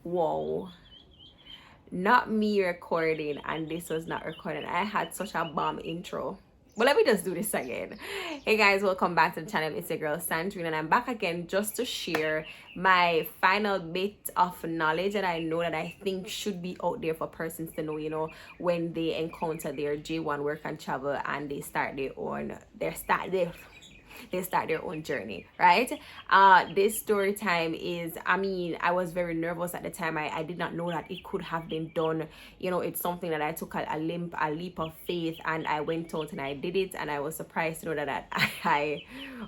Whoa, not me recording, and this was not recording. I had such a bomb intro. But let me just do this again. Hey guys, welcome back to the channel. It's your girl Sandrine, and I'm back again just to share my final bit of knowledge that I know that I think should be out there for persons to know, when they encounter their J1 work and travel and they start their own journey, right? This story time is, I was very nervous at the time. I did not know that it could have been done. It's something that I took a leap of faith, and I went out and I did it, and I was surprised to know that I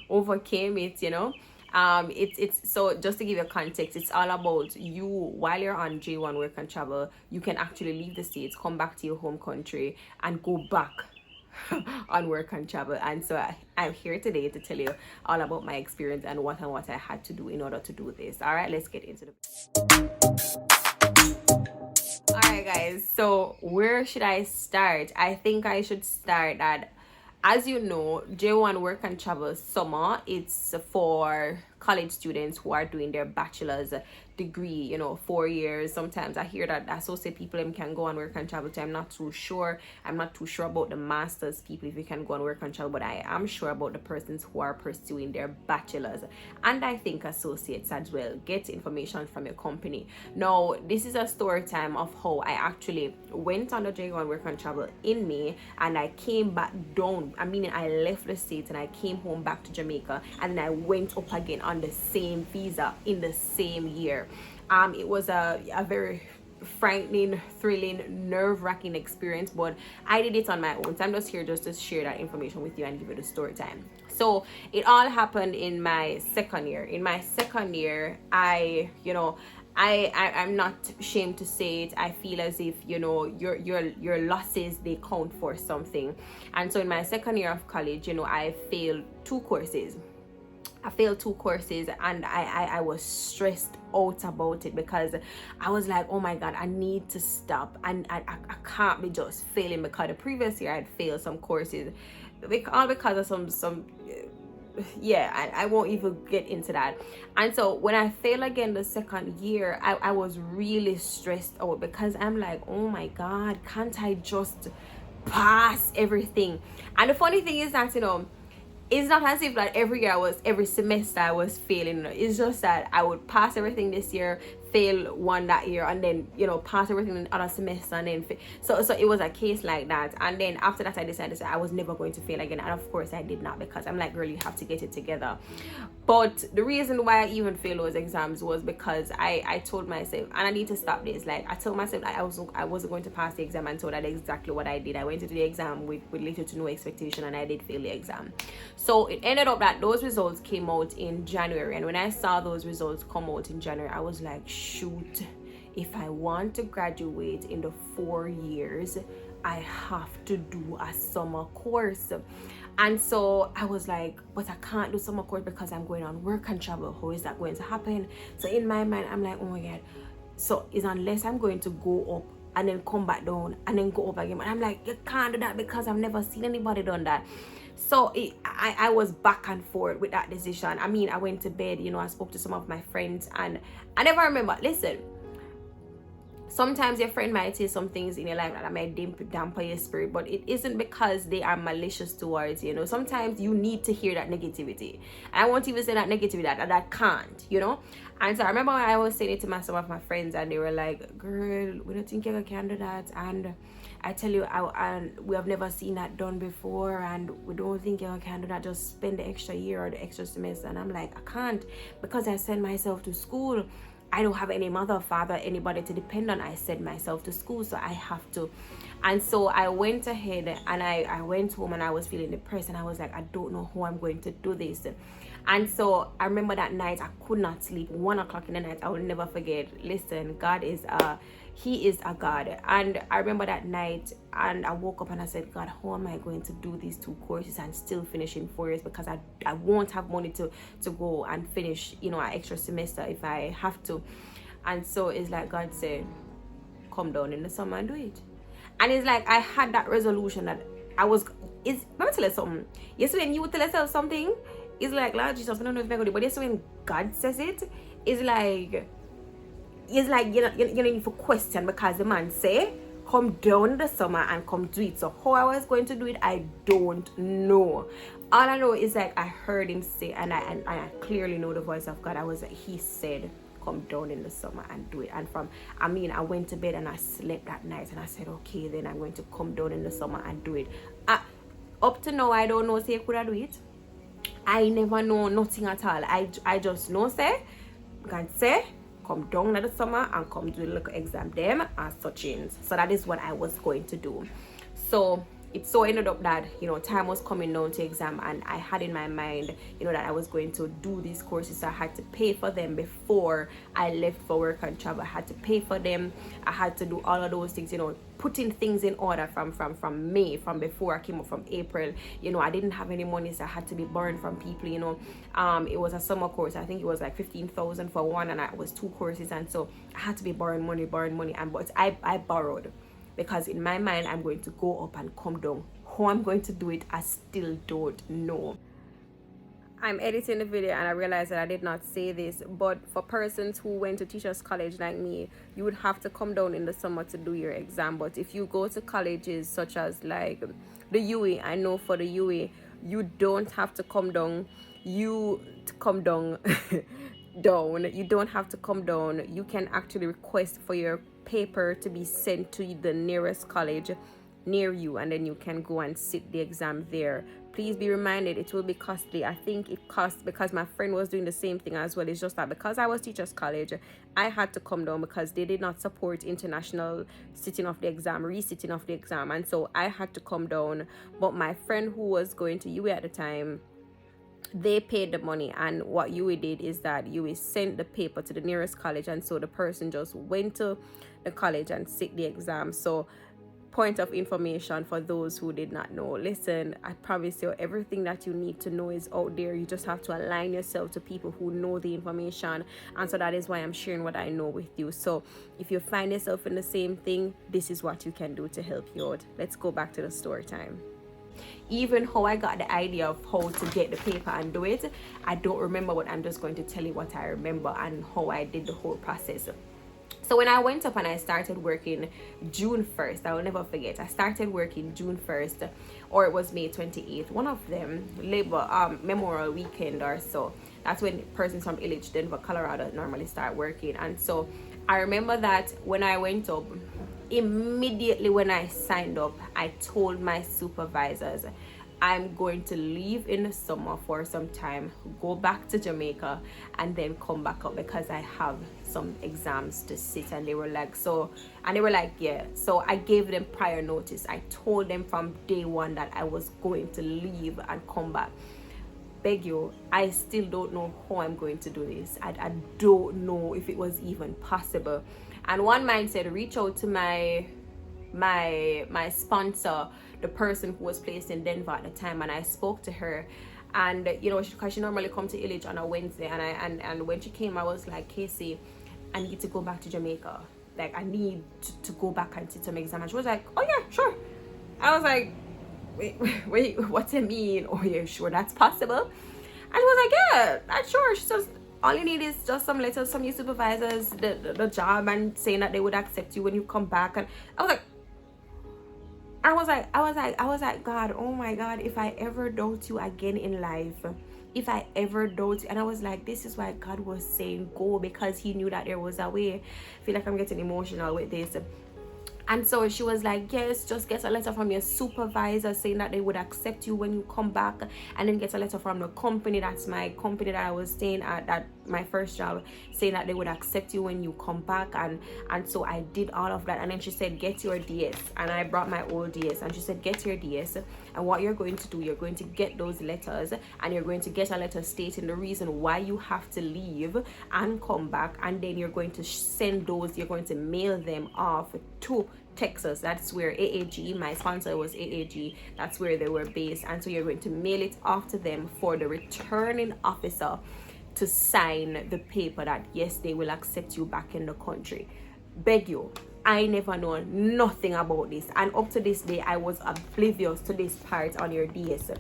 overcame it. It's so, just to give you context, it's all about you. While you're on J1 work and travel, you can actually leave the States, come back to your home country, and go back on work and travel. And so I'm here today to tell you all about my experience and what I had to do in order to do this. All right, let's get into all right, guys, so where should I start? I think I should start at, as you know, J1 work and travel summer, it's for college students who are doing their bachelor's degree, 4 years. Sometimes I hear that associate people can go on work and travel too. I'm not too sure about the master's people, if you can go on work and travel, but I am sure about the persons who are pursuing their bachelor's, and I think associates as well. Get information from your company. Now, this is a story time of how I actually went on the J1 work and travel in May, and I came back down. I left the States and I came home back to Jamaica, and then I went up again on the same visa in the same year. It was a very frightening, thrilling, nerve-wracking experience, but I did it on my own. So I'm just here just to share that information with you and give you the story time. So it all happened in my second year. In my second year, I'm not ashamed to say it. I feel as if your losses, they count for something. And so in my second year of college, I failed two courses, and I was stressed out about it, because I was like, oh my god, I need to stop, and I can't be just failing, because the previous year I'd failed some courses, all because of some I won't even get into that. And so when I failed again the second year, I was really stressed out, because I'm like, oh my god, can't I just pass everything? And the funny thing is that it's not as if like every semester I was failing. It's just that I would pass everything this year, fail one that year, and then pass everything in the other semester, and then so it was a case like that. And then after that I decided I was never going to fail again, and of course I did not, because I'm like, girl, you have to get it together. But the reason why I even failed those exams was because I told myself, and I need to stop this, like I told myself I wasn't going to pass the exam, and so that's exactly what I did. I went into the exam with little to no expectation, and I did fail the exam. So it ended up that those results came out in January, and when I saw those results come out in January, I was like, shoot, if I want to graduate in the 4 years, I have to do a summer course. And so I was like, but I can't do summer course because I'm going on work and travel. How is that going to happen? So in my mind, I'm like, oh my god, so it's unless I'm going to go up and then come back down and then go up again. And I'm like, you can't do that, because I've never seen anybody done that. So I was back and forth with that decision. I went to bed, I spoke to some of my friends, and I never remember. Listen, sometimes your friend might say some things in your life that might damper your spirit, but it isn't because they are malicious towards you. Sometimes you need to hear that negativity. And I won't even say that negativity that can't, And so I remember when I was saying it to some of my friends, and they were like, girl, we don't think you can do that, and I tell you, we have never seen that done before, and we don't think you can do that. Just spend the extra year or the extra semester. And I'm like, I can't, because I send myself to school. I don't have any mother, father, anybody to depend on. I send myself to school, so I have to. And so I went ahead, and I went home, and I was feeling depressed, and I was like, I don't know how I'm going to do this. And so I remember that night I could not sleep. 1 o'clock in the night, I will never forget. Listen, God is He is a God. And I remember that night, and I woke up and I said, God, how am I going to do these 2 courses and still finish in 4 years? Because I won't have money to go and finish, an extra semester if I have to. And so it's like God said, come down in the summer and do it. And it's like I had that resolution that let me tell you something. Yes, when you tell yourself something, it's like, Lord Jesus, I don't know if I'm going to do, but yes, when God says it, it's like it's like you need to question, because the man say come down in the summer and come do it. So how I was going to do it, I don't know. All I know is like I heard him say, and I clearly know the voice of God. He said come down in the summer and do it. And I went to bed and I slept that night, and I said, okay, then I'm going to come down in the summer and do it. Up to now, I don't know say could I do it. I never know nothing at all. I just know say God say come down in the summer and come do the little exam them and such things. So that is what I was going to do. So it so ended up that time was coming down to exam, and I had in my mind that I was going to do these courses. So I had to pay for them before I left for work and travel. I had to pay for them. I had to do all of those things, putting things in order from May, from before I came up, from April. I didn't have any money, so I had to be borrowing from people. It was a summer course. I think it was like 15,000 for one, and it was 2 courses, and so I had to be borrowing money, but I borrowed, because in my mind I'm going to go up and come down. How I'm going to do it, I still don't know. I'm editing the video and I realized that I did not say this, but for persons who went to teachers college like me, you would have to come down in the summer to do your exam. But if you go to colleges such as like the UE, I know for the UE you don't have to come down. You don't have to come down. You can actually request for your paper to be sent to the nearest college near you, and then you can go and sit the exam there. Please be reminded, it will be costly. I think it costs, because my friend was doing the same thing as well. It's just that because I was teachers college, I had to come down because they did not support international sitting of the exam, resitting of the exam, and so I had to come down. But my friend who was going to UE at the time, they paid the money, and what UE did is that UE sent the paper to the nearest college, and so the person just went to the college and sit the exam. So point of information for those who did not know, listen, I promise you everything that you need to know is out there. You just have to align yourself to people who know the information, and so that is why I'm sharing what I know with you. So if you find yourself in the same thing, this is what you can do to help you out. Let's go back to the story time. Even how I got the idea of how to get the paper and do it, I don't remember, but I'm just going to tell you what I remember and how I did the whole process. So when I went up and I started working June 1st, I will never forget, I started working June 1st, or it was May 28th, one of them, Memorial Weekend or so. That's when persons from Illich, Denver, Colorado normally start working. And so I remember that when I went up, immediately when I signed up, I told my supervisors, I'm going to leave in the summer for some time, go back to Jamaica, and then come back up because I have some exams to sit. And they were like, yeah. So I gave them prior notice. I told them from day one that I was going to leave and come back. Beg you, I still don't know how I'm going to do this. I don't know if it was even possible. And one man said, reach out to my sponsor, the person who was placed in Denver at the time, and I spoke to her. And because she normally come to Illich on a Wednesday, and when she came, I was like, Casey, I need to go back to Jamaica. Like, I need to go back and sit some exam. And she was like, oh yeah, sure. I was like, wait, what's it mean? Oh yeah, sure, that's possible. And she was like, yeah, that's sure. She says, all you need is just some letters from your supervisors, the job, and saying that they would accept you when you come back. And I was like, God, oh my God, if I ever doubt you again in life, if I ever doubt you. And I was like, this is why God was saying go, because he knew that there was a way. I feel like I'm getting emotional with this. And so she was like, yes, just get a letter from your supervisor saying that they would accept you when you come back, and then get a letter from the company, that's my company that I was staying at, that my first job, saying that they would accept you when you come back. And so I did all of that. And then she said, get your DS. And I brought my old DS, and she said, get your DS, and what you're going to do, you're going to get those letters, and you're going to get a letter stating the reason why you have to leave and come back, and then you're going to send those, you're going to mail them off to Texas. That's where AAG, my sponsor was AAG, that's where they were based. And so you're going to mail it off to them for the returning officer to sign the paper that yes, they will accept you back in the country. Beg you, I never know nothing about this, and up to this day I was oblivious to this part on your DS,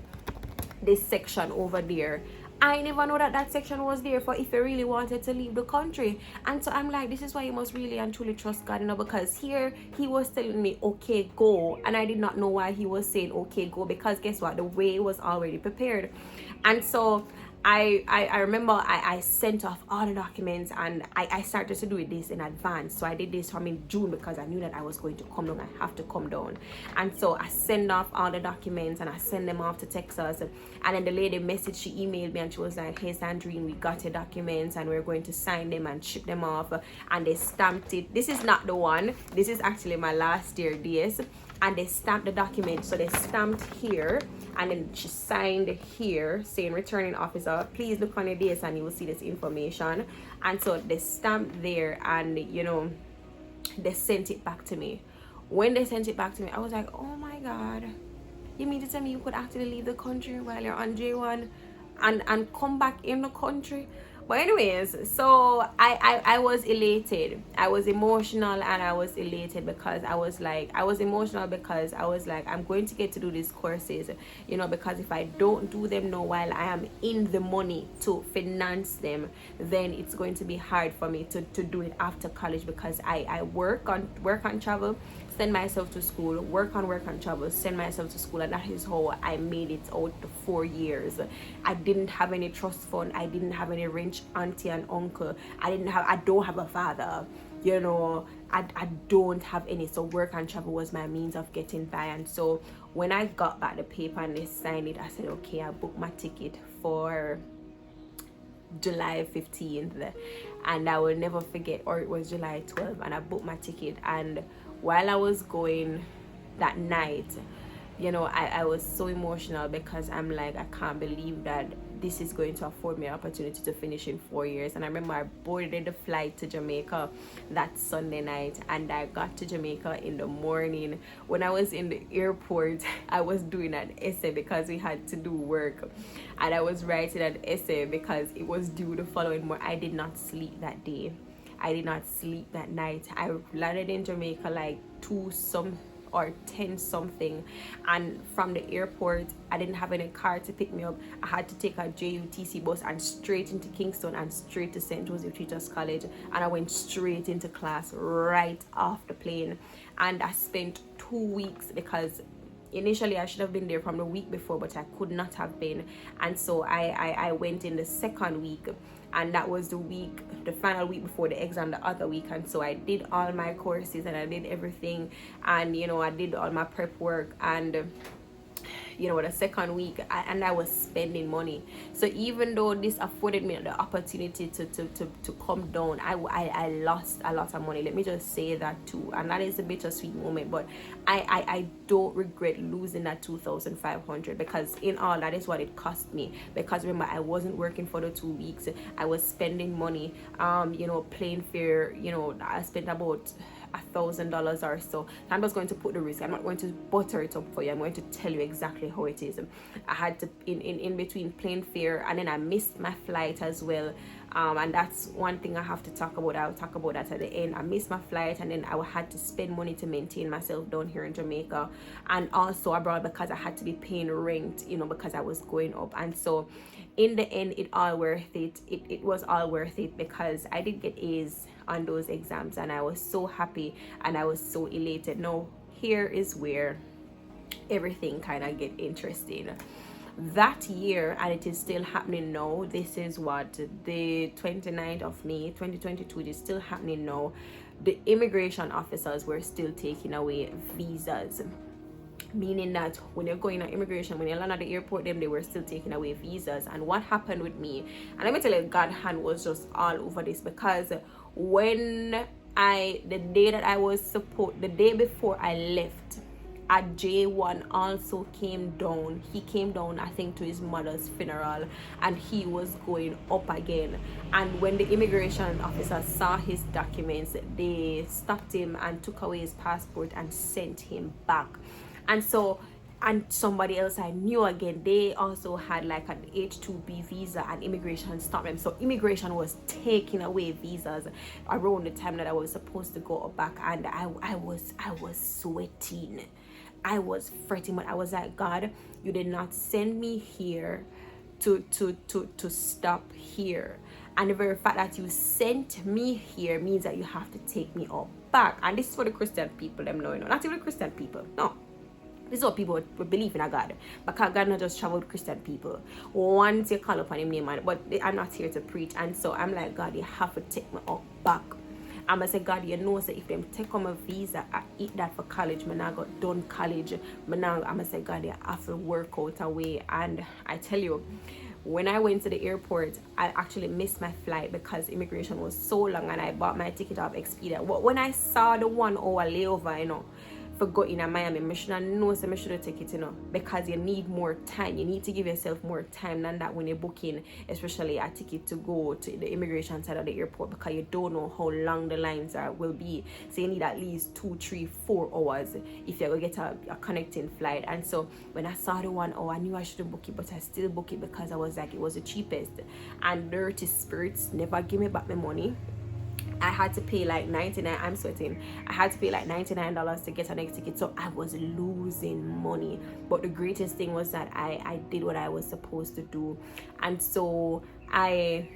this section over there. I never know that that section was there for if you really wanted to leave the country. And so I'm like, this is why you must really and truly trust God, you know, because here he was telling me, okay, go. And I did not know why he was saying, okay, go, because guess what? The way was already prepared. And so I remember I sent off all the documents, and I started to do this in advance. So I did this from in June because I knew that I was going to come down. I have to come down. And so I send off all the documents and I send them off to Texas. And then the lady messaged, she emailed me and she was like, hey Sandrine, we got your documents and we're going to sign them and ship them off. And they stamped it. This is not the one. This is actually my last year DS. And they stamped the document. So they stamped here, and then she signed here saying returning officer, please look on your DS and you will see this information. And so they stamped there, and you know, they sent it back to me. When they sent it back to me, I was like, oh my God, you mean to tell me you could actually leave the country while you're on J1 and come back in the country? But anyways, so I was elated. I was emotional, and I was elated because I was emotional because I was like, I'm going to get to do these courses, you know, because if I don't do them now while I am in the money to finance them, then it's going to be hard for me to do it after college, because I work on travel, send myself to school, work on travel, send myself to school. And that is how I made it out to 4 years. I didn't have any trust fund. I didn't have any rich auntie and uncle. I don't have a father, you know. I don't have any. So work and travel was my means of getting by. And so when I got back the paper and they signed it, I said, okay, I booked my ticket for July 15th, and I will never forget, or it was July 12th, and I booked my ticket. And while I was going that night, you know, I was so emotional because I'm like, I can't believe that this is going to afford me an opportunity to finish in 4 years. And I remember I boarded the flight to Jamaica that Sunday night, and I got to Jamaica in the morning. When I was in the airport, I was doing an essay because we had to do work, and I was writing an essay because it was due the following morning. I did not sleep that day. I did not sleep that night. I landed in Jamaica like 10 something, and from the airport I didn't have any car to pick me up. I had to take a JUTC bus and straight into Kingston and straight to St. Joseph Teachers College, and I went straight into class right off the plane. And I spent 2 weeks because initially I should have been there from the week before, but I could not have been. And so I went in the second week, and that was the final week before the exam the other week. And so I did all my courses and I did everything, and you know, I did all my prep work. And you know, the second week I was spending money. So even though this afforded me the opportunity to come down, I lost a lot of money. Let me just say that too. And that is a bittersweet moment, but I don't regret losing that 2,500, because in all, that is what it cost me. Because remember, I wasn't working for the 2 weeks. I was spending money, you know, plane fare. You know, I spent about $1,000 or so. I'm just going to put the risk. I'm not going to butter it up for you. I'm going to tell you exactly how it is. I had to in between plane fare, and then I missed my flight as well. And that's one thing I have to talk about. I'll talk about that at the end. I missed my flight, and then I had to spend money to maintain myself down here in Jamaica, and also abroad, because I had to be paying rent, you know, because I was going up. And so in the end, it was all worth it, because I did get A's on those exams, and I was so happy and I was so elated. Now here is where everything kind of get interesting. That year, and it is still happening now, this is what, the 29th of May 2022, it is still happening now. The immigration officers were still taking away visas, meaning that when you're going on immigration, when you land at the airport, they were still taking away visas. And what happened with me, and let me tell you, God hand was just all over this, because when the day before I left, a J1 also came down. He came down, I think, to his mother's funeral, and he was going up again. And when the immigration officer saw his documents, they stopped him and took away his passport and sent him back. And so, and somebody else I knew again, they also had like an H2B visa, and immigration stopped them. So immigration was taking away visas around the time that I was supposed to go back. And I was sweating. I was fretting, but I was like, God, you did not send me here to stop here. And the very fact that you sent me here means that you have to take me up back. And this is for the Christian people, them know, not even the Christian people. No. This is what people would believe in a God. Because God not just travel with Christian people. Once you call upon him name, but I'm not here to preach. And so I'm like, God, you have to take me up back. I'm going to say, God, you know, so if them take on my visa, I eat that for college. I now got done college. But now I'm going to say, God, you have to work out a way. And I tell you, when I went to the airport, I actually missed my flight because immigration was so long, and I bought my ticket off Expedia. But when I saw the 1 hour layover, you know, for going in Miami, I should have known, so I should have taken it, you know, because you need more time. You need to give yourself more time than that when you're booking, especially a ticket to go to the immigration side of the airport, because you don't know how long the lines will be. So you need at least 2, 3, 4 hours if you're going to get a connecting flight. And so when I saw the 1 hour, I knew I shouldn't book it, but I still booked it because I was like, it was the cheapest. And dirty spirits never give me back my money. I had to pay like $99. I'm sweating. I had to pay like $99 to get a next ticket, so I was losing money. But the greatest thing was that I did what I was supposed to do, and so I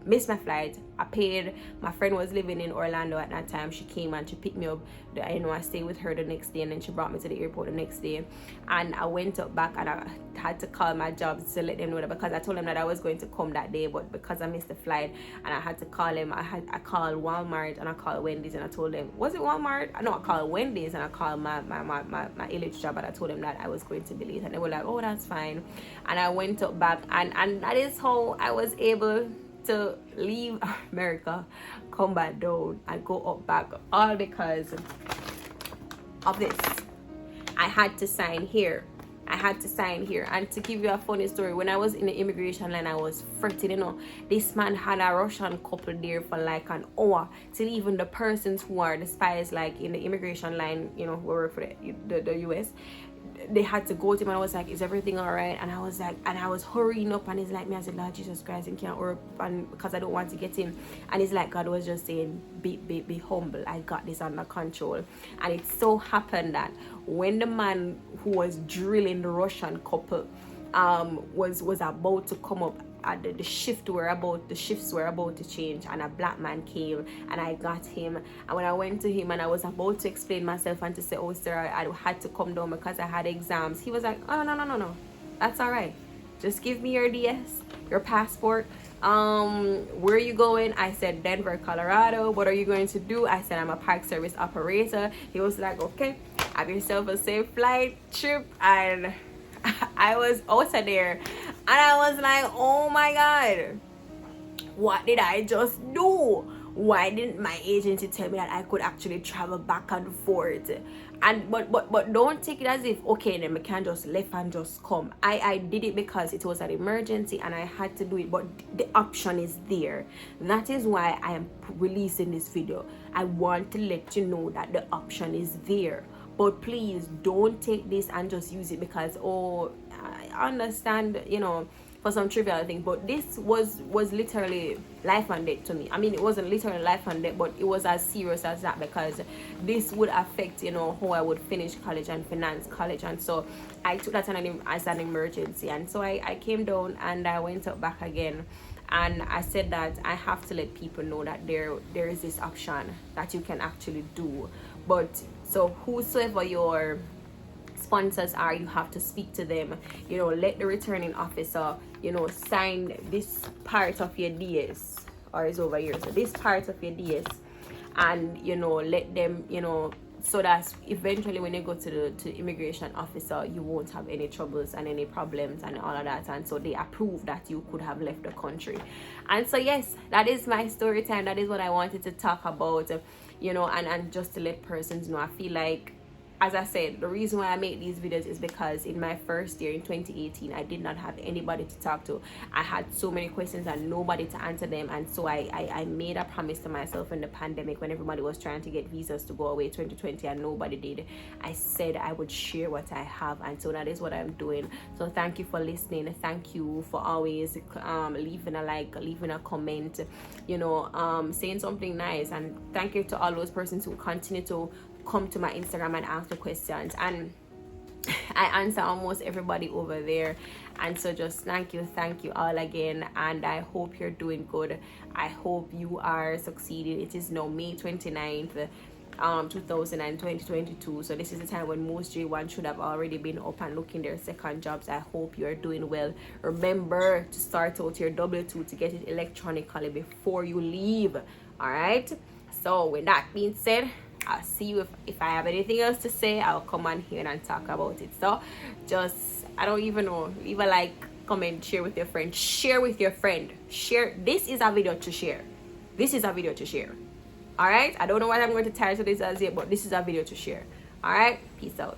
missed my flight. I paid. My friend was living in Orlando at that time. She came and she picked me up. I stayed with her the next day, and then she brought me to the airport the next day. And I went up back, and I had to call my jobs to let them know that, because I told them that I was going to come that day, but because I missed the flight, and I had to call them. I called Walmart and I called Wendy's, and I told them, was it Walmart? No, I called Wendy's, and I called my LH job, and I told them that I was going to be late, and they were like, oh, that's fine. And I went up back, and that is how I was able to leave America, come back down, and go up back, all because of this. I had to sign here. And to give you a funny story, when I was in the immigration line, I was fretting, you know. This man had a Russian couple there for like an hour, till even the persons who are the spies, like in the immigration line, you know, who work for the US, they had to go to him, and I was like, is everything all right? And I was like, and I was hurrying up, and he's like, I said, Lord Jesus Christ, and can't hurry, and because I don't want to get him. And he's like, God was just saying, be humble, I got this under control. And it so happened that when the man who was drilling the Russian couple was about to come up, the shifts were about to change, and a black man came, and I got him. And when I went to him and I was about to explain myself and to say, oh sir, I had to come down because I had exams, he was like, oh no, that's all right, just give me your DS, your passport. Where are you going? I said, Denver, Colorado. What are you going to do? I said, I'm a park service operator. He was like, okay, have yourself a safe flight trip. And I was out of there, and I was like, oh my God, what did I just do? Why didn't my agency tell me that I could actually travel back and forth? And but don't take it as if, okay, then we can just left and just come. I did it because it was an emergency and I had to do it, but the option is there. That is why I am releasing this video. I want to let you know that the option is there. But please don't take this and just use it because, oh, I understand, you know, for some trivial thing, but this was literally life and death to me. I mean, it wasn't literally life and death, but it was as serious as that, because this would affect, you know, how I would finish college and finance college. And so I took that as an emergency, and so I came down and I went up back again. And I said that I have to let people know that there is this option that you can actually do. But so whosoever your sponsors are, you have to speak to them, you know, let the returning officer, you know, sign this part of your DS, or is over here, so this part of your DS, and, you know, let them, you know, so that eventually when you go to the immigration officer, you won't have any troubles and any problems and all of that. And so they approve that you could have left the country. And so yes, that is my story time. That is what I wanted to talk about, you know, and just to let persons know. I feel like, as I said, the reason why I make these videos is because in my first year in 2018, I did not have anybody to talk to. I had so many questions and nobody to answer them. And so I made a promise to myself in the pandemic, when everybody was trying to get visas to go away 2020 and nobody did. I said I would share what I have, and so that is what I'm doing. So thank you for listening. Thank you for always leaving a like, leaving a comment, you know, saying something nice. And thank you to all those persons who continue to come to my Instagram and ask the questions. And I answer almost everybody over there. And so just thank you all again, and I hope you're doing good. I hope you are succeeding. It is now May 29th, 2022. So this is the time when most J1 should have already been up and looking their second jobs. I hope you are doing well. Remember to start out your W2 to get it electronically before you leave. All right, so with that being said, I'll see you. If I have anything else to say, I'll come on here and talk about it. So just, I don't even know, leave a like, comment, share with your friend, share with your friend, share. This is a video to share. This is a video to share. All right, I don't know what I'm going to title this as yet, but this is a video to share. All right, peace out.